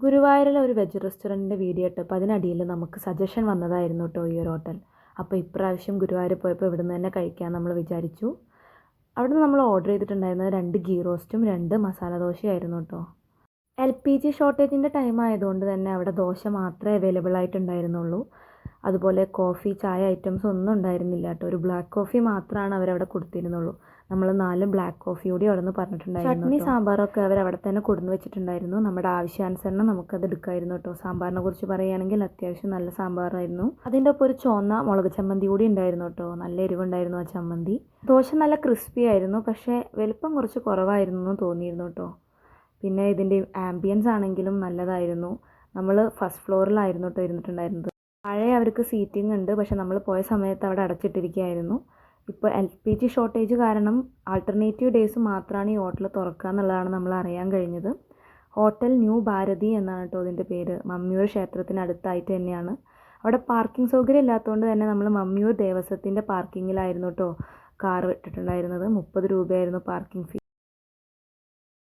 ഗുരുവായൂരിലെ ഒരു veg റെസ്റ്റോറൻറ്റിൻ്റെ video ഇട്ടപ്പോൾ അതിനടിയിൽ നമുക്ക് സജഷൻ വന്നതായിരുന്നു കേട്ടോ ഈ ഒരു ഹോട്ടൽ. അപ്പോൾ ഇപ്രാവശ്യം ഗുരുവായൂർ പോയപ്പോൾ ഇവിടുന്ന് തന്നെ കഴിക്കാൻ നമ്മൾ വിചാരിച്ചു. അവിടുന്ന് നമ്മൾ ഓർഡർ ചെയ്തിട്ടുണ്ടായിരുന്നത് 2 ഗീ റോസ്റ്റും 2 മസാല ദോശയായിരുന്നു കേട്ടോ. LPG ഷോർട്ടേജിൻ്റെ ടൈം ആയതുകൊണ്ട് തന്നെ അവിടെ ദോശ മാത്രമേ അവൈലബിൾ ആയിട്ടുണ്ടായിരുന്നുള്ളൂ. അതുപോലെ കോഫി, ചായ ഐറ്റംസ് ഒന്നും ഉണ്ടായിരുന്നില്ല കേട്ടോ. ഒരു ബ്ലാക്ക് കോഫി മാത്രമാണ് അവരവിടെ കൊടുത്തിരുന്നുള്ളൂ. നമ്മൾ 4 ബ്ലാക്ക് കോഫി കൂടി അവിടെ നിന്ന് പറഞ്ഞിട്ടുണ്ടായിരുന്നു. ചട്നി സാമ്പാറൊക്കെ അവരവിടെ തന്നെ കൊടുന്ന് വെച്ചിട്ടുണ്ടായിരുന്നു. നമ്മുടെ ആവശ്യാനുസരണം നമുക്കത് എടുക്കാമായിരുന്നു കേട്ടോ. സാമ്പാറിനെ കുറിച്ച് പറയുകയാണെങ്കിൽ അത്യാവശ്യം നല്ല സാമ്പാറായിരുന്നു. അതിൻ്റെ ഒപ്പം ഒരു ചുവന്ന മുളക് ചമ്മന്തി കൂടി ഉണ്ടായിരുന്നു കേട്ടോ. നല്ല എരിവുണ്ടായിരുന്നു ആ ചമ്മന്തി. ദോശ നല്ല ക്രിസ്പി ആയിരുന്നു, പക്ഷേ വലിപ്പം കുറച്ച് കുറവായിരുന്നു എന്ന് തോന്നിയിരുന്നു കേട്ടോ. പിന്നെ ഇതിൻ്റെ ആംബിയൻസ് ആണെങ്കിലും നല്ലതായിരുന്നു. നമ്മൾ ഫസ്റ്റ് ഫ്ലോറിലായിരുന്നു കേട്ടോ ഇരുന്നിട്ടുണ്ടായിരുന്നത്. താഴെ അവർക്ക് സീറ്റിംഗ് ഉണ്ട്, പക്ഷെ നമ്മൾ പോയ സമയത്ത് അവിടെ അടച്ചിട്ടിരിക്കുകയായിരുന്നു. ഇപ്പോൾ LPG ഷോർട്ടേജ് കാരണം ആൾട്ടർനേറ്റീവ് ഡേയ്സ് മാത്രമാണ് ഈ ഹോട്ടൽ തുറക്കുക എന്നുള്ളതാണ് നമ്മൾ അറിയാൻ കഴിഞ്ഞത്. ഹോട്ടൽ ന്യൂ ഭാരതി എന്നാണ് കേട്ടോ ഇതിൻ്റെ പേര്. മമ്മിയൂർ ക്ഷേത്രത്തിനടുത്തായിട്ട് തന്നെയാണ്. അവിടെ പാർക്കിംഗ് സൗകര്യം ഇല്ലാത്തതുകൊണ്ട് തന്നെ നമ്മൾ മമ്മിയൂർ ദേവസ്വത്തിൻ്റെ പാർക്കിങ്ങിലായിരുന്നു കേട്ടോ കാർ ഇട്ടിട്ടുണ്ടായിരുന്നത്. 30 രൂപയായിരുന്നു പാർക്കിംഗ് ഫീ.